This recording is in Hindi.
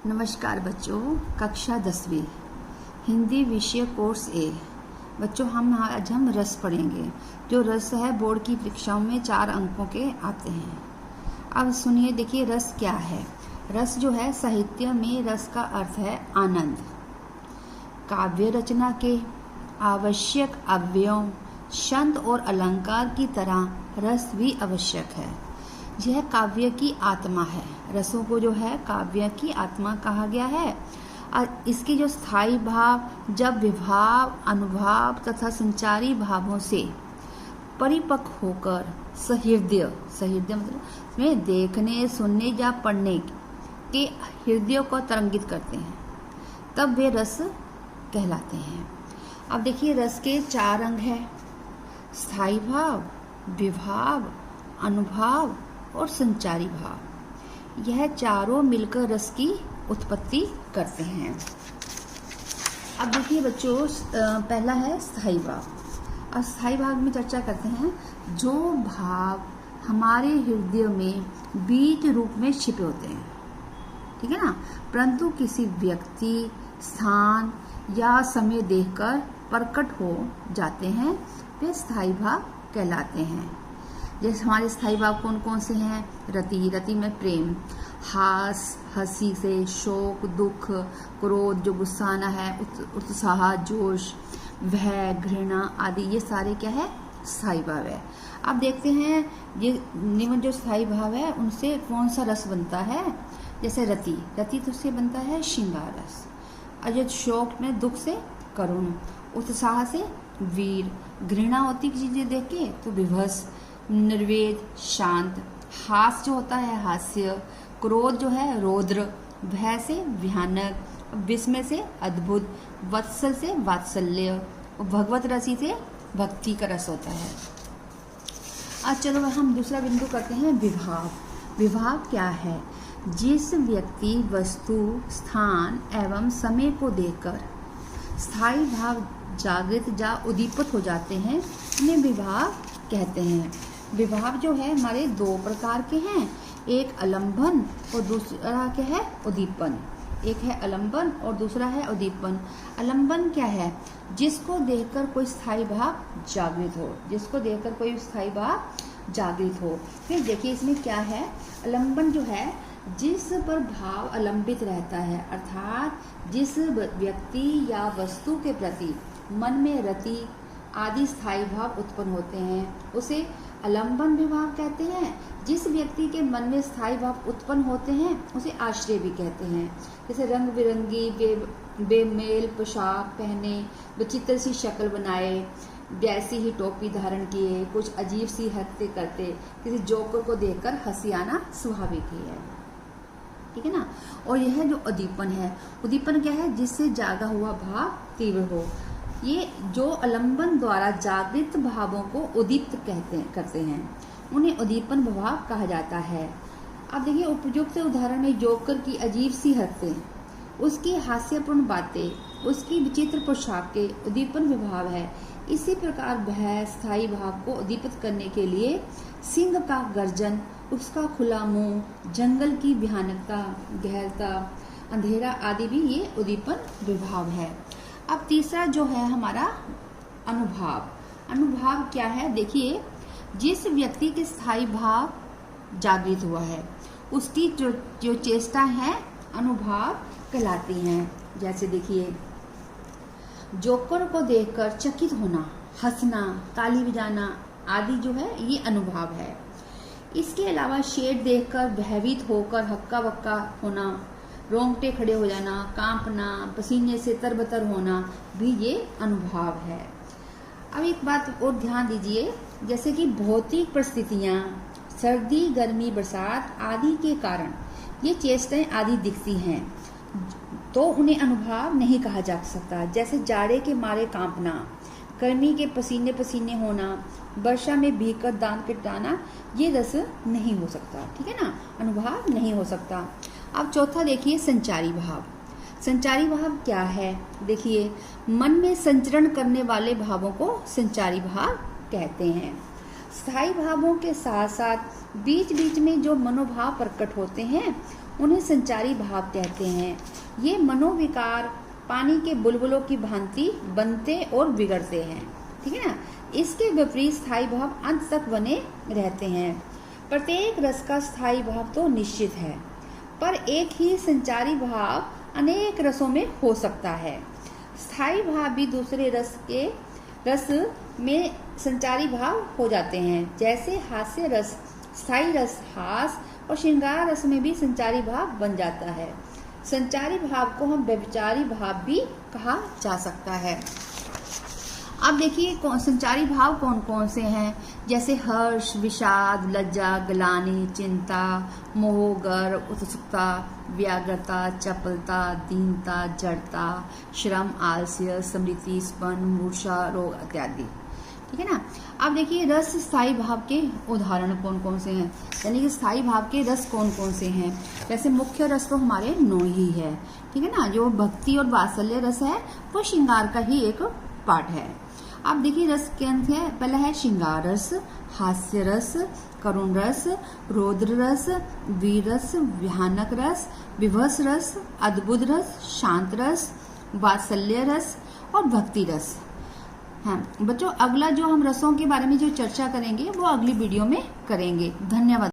नमस्कार बच्चों, कक्षा 10वीं हिंदी विषय कोर्स ए। बच्चों आज हम रस पढ़ेंगे। जो रस है बोर्ड की परीक्षाओं में 4 अंकों के आते हैं। अब सुनिए, देखिए रस क्या है। रस जो है साहित्य में रस का अर्थ है आनंद। काव्य रचना के आवश्यक अवयवों छंद और अलंकार की तरह रस भी आवश्यक है। यह काव्य की आत्मा है। रसों को जो है काव्य की आत्मा कहा गया है। और इसके जो स्थायी भाव जब विभाव, अनुभाव तथा संचारी भावों से परिपक्व होकर सहृदय मतलब में देखने, सुनने या पढ़ने के हृदय को तरंगित करते हैं, तब वे रस कहलाते हैं। अब देखिए रस के 4 अंग हैं: स्थायी भाव, विभाव, अनुभाव और संचारी भाव। यह चारों मिलकर रस की उत्पत्ति करते हैं। अब देखिए बच्चों, पहला है स्थायी भाव। अब स्थायी भाव में चर्चा करते हैं जो भाव हमारे हृदय में बीज रूप में छिपे होते हैं, ठीक है ना, परंतु किसी व्यक्ति, स्थान या समय देखकर प्रकट हो जाते हैं, वे स्थायी भाव कहलाते हैं। जैसे हमारे स्थायी भाव कौन कौन से हैं? रति में प्रेम, हंसी से शोक, दुख, क्रोध जो गुस्सा आना है, उत्साह, जोश, भय, घृणा आदि, ये सारे क्या है? स्थायी भाव है। अब देखते हैं ये निम्न जो स्थायी भाव है उनसे कौन सा रस बनता है। जैसे रति तो उससे बनता है श्रृंगार रस। और शोक में दुख से करुण, उत्साह से वीर, घृणा होती चीजें देख के तो विभस, निर्वेद शांत, हास्य जो होता है हास्य, क्रोध जो है रौद्र, भय से भयानक, विस्मय से अद्भुत, वत्सल से वात्सल्य, भगवत रसी से भक्ति का रस होता है। आज चलो हम दूसरा बिंदु करते हैं विभाव। विभाव क्या है? जिस व्यक्ति, वस्तु, स्थान एवं समय को देखकर स्थायी भाव जागृत या उद्दीपित हो जाते हैं, उन्हें विभाव कहते हैं। विभाव जो है हमारे 2 प्रकार के हैं, एक अलंबन और दूसरा क्या है? उद्दीपन। एक है अलंबन और दूसरा है उद्दीपन। अलंबन क्या है? जिसको देखकर कोई स्थायी भाव जागृत हो, जिसको देखकर कोई स्थायी भाव जागृत हो। फिर देखिए इसमें क्या है? अलंबन जो है जिस पर भाव अलंबित रहता है, अर्थात जिस व्यक्ति या वस्तु के प्रति मन में रति आदि स्थायी भाव उत्पन्न होते हैं, उसे अलंबन विभाव कहते हैं। जिस व्यक्ति के मन में स्थायी भाव उत्पन्न होते हैं उसे आश्रय भी कहते हैं। जैसे रंग बिरंगी बेमेल पोशाक पहने, विचित्र सी शक्ल बनाए, वैसी ही टोपी धारण किए, कुछ अजीब सी हरकतें करते, किसी जोकर को देखकर हंसी आना स्वाभाविक ही है, ठीक है ना। और यह जो उद्दीपन है, उद्दीपन क्या है? जिससे जागा हुआ भाव तीव्र हो। ये जो अलंबन द्वारा जागृत भावों को उद्दीप्त करते हैं, उन्हें उद्दीपन भाव कहा जाता है। अब देखिए उपयुक्त उदाहरण में जोकर की अजीब सी हरकतें, उसकी हास्यपूर्ण बातें, उसकी विचित्र पोशाकें उद्दीपन विभाव है। इसी प्रकार भय स्थायी भाव को उद्दीपित करने के लिए सिंह का गर्जन, उसका खुला मुंह, जंगल की भयानकता, गहरता, अंधेरा आदि भी ये उद्दीपन विभाव है। अब तीसरा जो है हमारा अनुभाव। अनुभाव क्या है? देखिए जिस व्यक्ति के स्थायी भाव जागृत हुआ है उसकी जो चेष्टा है अनुभाव कहलाती हैं। जैसे देखिए जोकर को देखकर चकित होना, हंसना, ताली बजाना आदि जो है ये अनुभाव है। इसके अलावा शेर देखकर भयभीत होकर हक्का बक्का होना, रोंगटे खड़े हो जाना, कांपना, पसीने से तरबतर होना भी ये अनुभाव है। अब एक बात और ध्यान दीजिए, जैसे कि भौतिक परिस्थितियां, सर्दी, गर्मी, बरसात आदि के कारण ये चेष्टाएं आदि दिखती हैं, तो उन्हें अनुभाव नहीं कहा जा सकता। जैसे जाड़े के मारे कांपना, गर्मी के पसीने पसीने होना, वर्षा में भीगकर दांत पिटाना, ये रस नहीं हो सकता, ठीक है ना, अनुभाव नहीं हो सकता। अब चौथा देखिए संचारी भाव। संचारी भाव क्या है? देखिए मन में संचरण करने वाले भावों को संचारी भाव कहते हैं। स्थायी भावों के साथ साथ बीच बीच में जो मनोभाव प्रकट होते हैं उन्हें संचारी भाव कहते हैं। ये मनोविकार पानी के बुलबुलों की भांति बनते और बिगड़ते हैं, ठीक है ना। इसके विपरीत स्थायी भाव अंत तक बने रहते हैं। प्रत्येक रस का स्थायी भाव तो निश्चित है, पर एक ही संचारी भाव अनेक रसों में हो सकता है। स्थायी भाव भी दूसरे रस में संचारी भाव हो जाते हैं, जैसे हास्य रस, स्थायी रस हास और श्रृंगार रस में भी संचारी भाव बन जाता है। संचारी भाव को हम व्यभिचारी भाव भी कहा जा सकता है। अब देखिए संचारी भाव कौन कौन से हैं, जैसे हर्ष, विषाद, लज्जा, ग्लानि, चिंता, मोह, गर्व, उत्सुकता, व्याग्रता, चपलता, दीनता, जड़ता, श्रम, आलस्य, स्मृति, स्पंद, मूर्छा, रोग इत्यादि, ठीक है ना। अब देखिए रस स्थायी भाव के उदाहरण कौन कौन से हैं, यानी कि स्थायी भाव के रस कौन कौन से हैं। वैसे मुख्य रस तो हमारे 9 ही है, ठीक है ना। जो भक्ति और वात्सल्य रस है वो श्रृंगार का ही एक पार्ट है। अब देखिए रस के अंत है, पहला है श्रृंगार रस, हास्य रस, करुण रस, रौद्र रस, वीर रस, भयानक रस, विभत्स रस, अद्भुत रस, शांत रस, वात्सल्य रस और भक्ति रस। हाँ बच्चों, अगला जो हम रसों के बारे में जो चर्चा करेंगे वो अगली वीडियो में करेंगे। धन्यवाद।